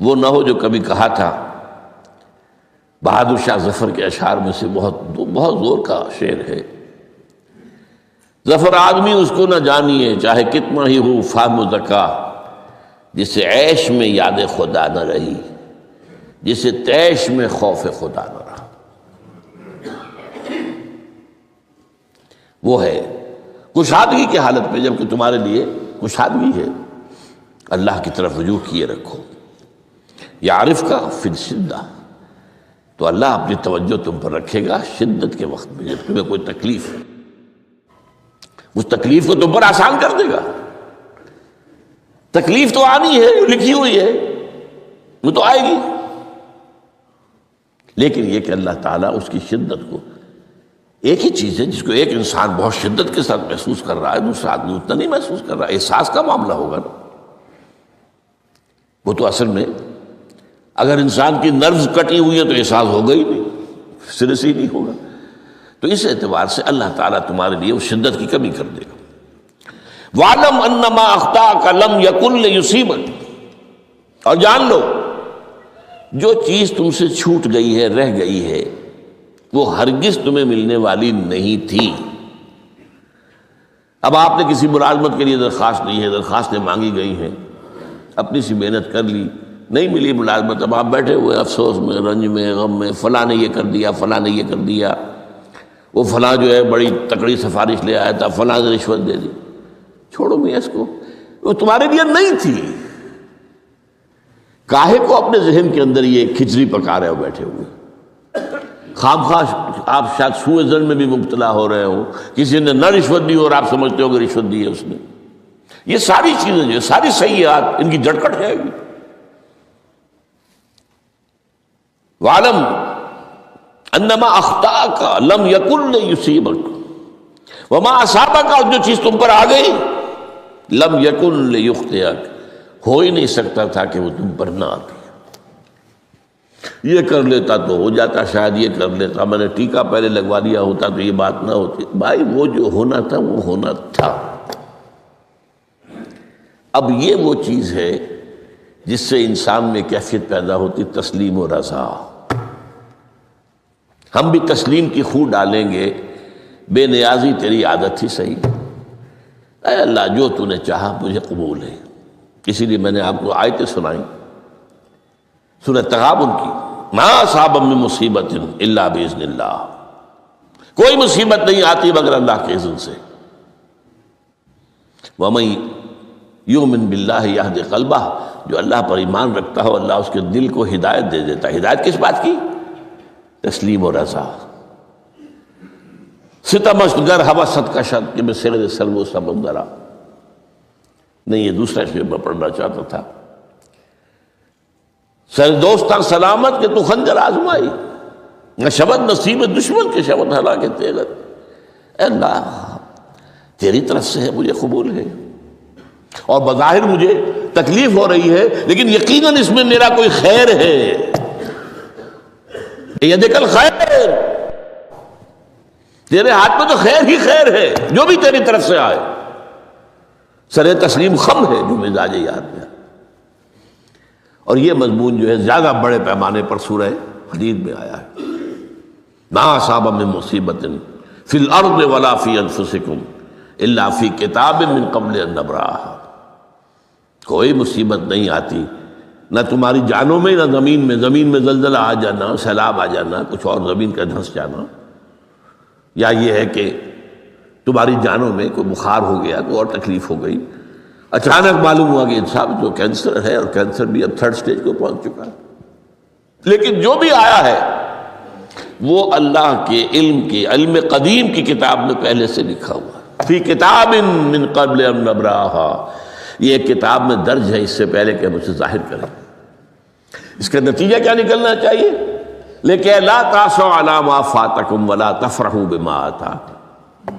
وہ نہ ہو جو کبھی کہا تھا، بہادر شاہ ظفر کے اشعار میں سے بہت زور کا شعر ہے، ظفر آدمی اس کو نہ جانیے چاہے کتنا ہی ہو فہم و ذکا، جسے عیش میں یاد خدا نہ رہی، جسے تیش میں خوف خدا نہ رہا۔ وہ ہے کشادگی کی حالت میں، جب کہ تمہارے لیے کشادگی ہے، اللہ کی طرف رجوع کیے رکھو۔ یعرف کا فی الشدہ، تو اللہ اپنی توجہ تم پر رکھے گا شدت کے وقت میں، جب تمہیں کوئی تکلیف ہے، اس تکلیف کو تم پر آسان کر دے گا۔ تکلیف تو آنی ہے، لکھی ہوئی ہے، وہ تو آئے گی، لیکن یہ کہ اللہ تعالیٰ اس کی شدت کو، ایک ہی چیز ہے جس کو ایک انسان بہت شدت کے ساتھ محسوس کر رہا ہے، دوسرا آدمی اتنا نہیں محسوس کر رہا ہے، احساس کا معاملہ ہوگا نا۔ وہ تو اصل میں اگر انسان کی نروز کٹی ہوئی ہے تو احساس ہوگا ہی نہیں، سرے سے ہی نہیں ہوگا۔ تو اس اعتبار سے اللہ تعالیٰ تمہارے لیے اس شدت کی کمی کر دے گا۔ وَعْلَمْ أَنَّمَا أَخْطَأَكَ لَمْ يَكُنْ لِيُصِيبَكَ، اور جان لو جو چیز تم سے چھوٹ گئی ہے، رہ گئی ہے، وہ ہرگز تمہیں ملنے والی نہیں تھی۔ اب آپ نے کسی ملازمت کے لیے درخواست دی ہے، درخواستیں مانگی گئی ہیں، اپنی سی محنت کر لی، نہیں ملی ملازمت، اب آپ بیٹھے ہوئے افسوس میں، رنج میں، غم میں، فلاں نے یہ کر دیا، فلاں نے یہ کر دیا، وہ فلاں جو ہے بڑی تکڑی سفارش لے آیا تھا، فلاں نے رشوت دے دی۔ چھوڑو میاں اس کو، وہ تمہارے لیے نہیں تھی۔ کاہے کو اپنے ذہن کے اندر یہ کھچڑی پکا رہے ہو بیٹھے ہوئے؟ خواہ آپ شاید سوء ظن میں بھی مبتلا ہو رہے ہو، کسی نے نہ رشوت دی اور آپ سمجھتے ہو کہ رشوت دی ہے اس نے۔ یہ ساری چیزیں جو ساری سیئات، ان کی جڑ کٹ جائے گی۔ وَعْلَمْ أَنَّمَا أَخْطَأَكَ لَمْ يَكُنْ لِيُصِيبَكَ وَمَا أَصَابَكَ، اور جو چیز تم پر آ گئی، لَمْ يَكُنْ لِيُخْطِئَكَ، ہو ہی نہیں سکتا تھا کہ وہ تم پر نہ آتی۔ یہ کر لیتا تو ہو جاتا، شاید یہ کر لیتا، میں نے ٹیکا پہلے لگوا دیا ہوتا تو یہ بات نہ ہوتی۔ بھائی وہ جو ہونا تھا وہ ہونا تھا۔ اب یہ وہ چیز ہے جس سے انسان میں کیفیت پیدا ہوتی، تسلیم و رضا۔ ہم بھی تسلیم کی خو ڈالیں گے، بے نیازی تیری عادت ہی صحیح، اے اللہ جو تو نے چاہا مجھے قبول ہے۔ اسی لیے میں نے آپ کو آیتیں سنائیں سورہ تغابن کی، ما اصاب من مصیبت الا باذن اللہ، کوئی مصیبت نہیں آتی مگر اللہ کے اذن سے۔ وَمَن یؤمن باللہ یہد قلبہ، جو اللہ پر ایمان رکھتا ہو اللہ اس کے دل کو ہدایت دے دیتا ہے۔ ہدایت کس بات کی؟ تسلیم و رضا۔ ستمست گر حوست کشد کہ میں سر سلو سمندرا، نہیں یہ دوسرا شعر میں پڑھنا چاہتا تھا۔ سر دوستاں سلامت کہ تو خنجر آزمائی، نہ شبد نصیب دشمن کے شبد ہلاکے تیغت۔ اے اللہ تیری طرف سے ہے، مجھے قبول ہے، اور بظاہر مجھے تکلیف ہو رہی ہے لیکن یقیناً اس میں میرا کوئی خیر ہے۔ یدک الخیر، تیرے ہاتھ میں تو خیر ہی خیر ہے، جو بھی تیری طرف سے آئے۔ سر تسلیم خم ہے جو مزاج یاد میں۔ اور یہ مضمون جو ہے زیادہ بڑے پیمانے پر سورہ حدید میں آیا ہے، ما اصاب من مصیبت فی الارض ولا فی انفسکم الا فی کتاب من قبل ان نبرأہا، کوئی مصیبت نہیں آتی نہ تمہاری جانوں میں نہ زمین میں زلزلہ آ جانا، سیلاب آ جانا، کچھ اور زمین کا دھنس جانا، یا یہ ہے کہ تمہاری جانوں میں کوئی بخار ہو گیا، کوئی اور تکلیف ہو گئی، اچانک معلوم ہوا کہ صاحب جو کینسر ہے، اور کینسر بھی اب 3rd سٹیج کو پہنچ چکا ہے، لیکن جو بھی آیا ہے وہ اللہ کے علم قدیم کی کتاب میں پہلے سے لکھا ہوا ہے، فی کتاب من قبل ان نبرأہا، یہ کتاب میں درج ہے اس سے پہلے کہ ہم اسے ظاہر کریں۔ اس کا نتیجہ کیا نکلنا چاہیے؟ لیکن لا تاسوا علی ما فاتکم ولا تفرحوا بما آتاکم،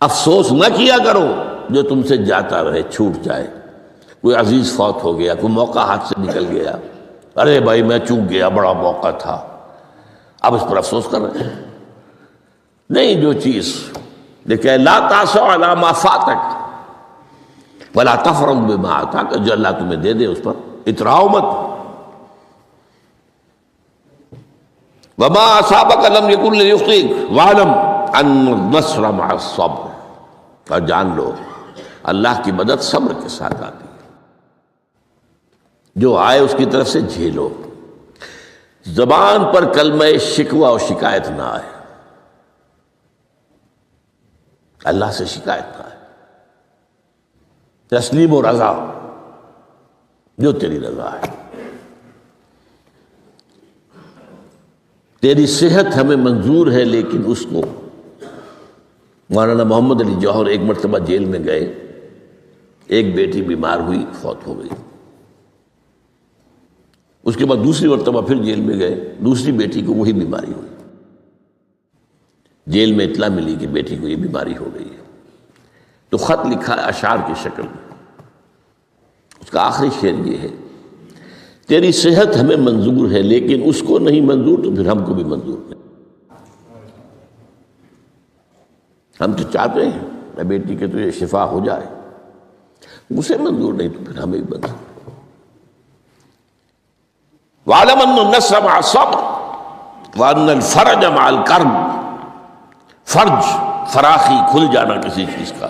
افسوس نہ کیا کرو جو تم سے جاتا رہے، چھوٹ جائے، کوئی عزیز فوت ہو گیا، کوئی موقع ہاتھ سے نکل گیا، ارے بھائی میں چوک گیا، بڑا موقع تھا، اب اس پر افسوس کر رہے ہیں، نہیں، جو چیز لیکن لا تاسوا علی ما فاتک ولا تفرحوا بما آتاک، جو اللہ تمہیں دے دے اس پر اتراؤ مت۔ وما اصابک لم یکن لیخطئک واعلم ان النصر مع الصبر، اور جان لو اللہ کی مدد صبر کے ساتھ آتی ہے، جو آئے اس کی طرف سے جھیلو، زبان پر کلمہ شکوہ اور شکایت نہ آئے، اللہ سے شکایت نہ آئے، تسلیم و رضا، جو تیری رضا ہے۔ تیری صحت ہمیں منظور ہے، لیکن اس کو مولانا محمد علی جوہر ایک مرتبہ جیل میں گئے، ایک بیٹی بیمار ہوئی، فوت ہو گئی، اس کے بعد دوسری مرتبہ پھر جیل میں گئے، دوسری بیٹی کو وہی بیماری ہوئی، جیل میں اطلاع ملی کہ بیٹی کو یہ بیماری ہو گئی ہے، تو خط لکھا ہے اشعار کی شکل میں، اس کا آخری شعر یہ ہے، تیری صحت ہمیں منظور ہے لیکن اس کو نہیں منظور تو پھر ہم کو بھی منظور نہیں، ہم تو چاہتے ہیں میں بیٹی کے تو یہ شفا ہو جائے، اسے منظور نہیں تو پھر ہمیں بھی منظور۔ وَاعْلَمْ أَنَّ النَّصْرَ مَعَ الصَّبْرِ وَأَنَّ الْفَرَجَ مَعَ الْكَرْبِ، فرج، فراخی، کھل جانا کسی چیز کا،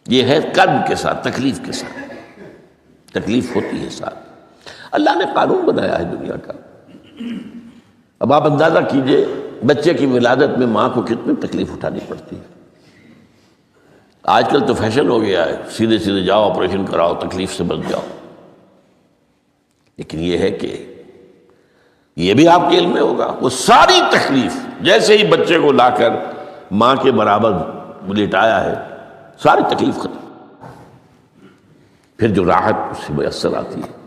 یہ ہے کرب کے ساتھ، تکلیف کے ساتھ، تکلیف ہوتی ہے ساتھ۔ اللہ نے قانون بنایا ہے دنیا کا، اب آپ اندازہ کیجئے بچے کی ولادت میں ماں کو کتنی تکلیف اٹھانی پڑتی ہے۔ آج کل تو فیشن ہو گیا ہے، سیدھے سیدھے جاؤ، آپریشن کراؤ، تکلیف سے بچ جاؤ، لیکن یہ ہے کہ یہ بھی آپ کے علم میں ہوگا، وہ ساری تکلیف جیسے ہی بچے کو لا کر ماں کے برابر لٹایا ہے، ساری تکلیف ختم، پھر جو راحت اس سے میسر آتی ہے۔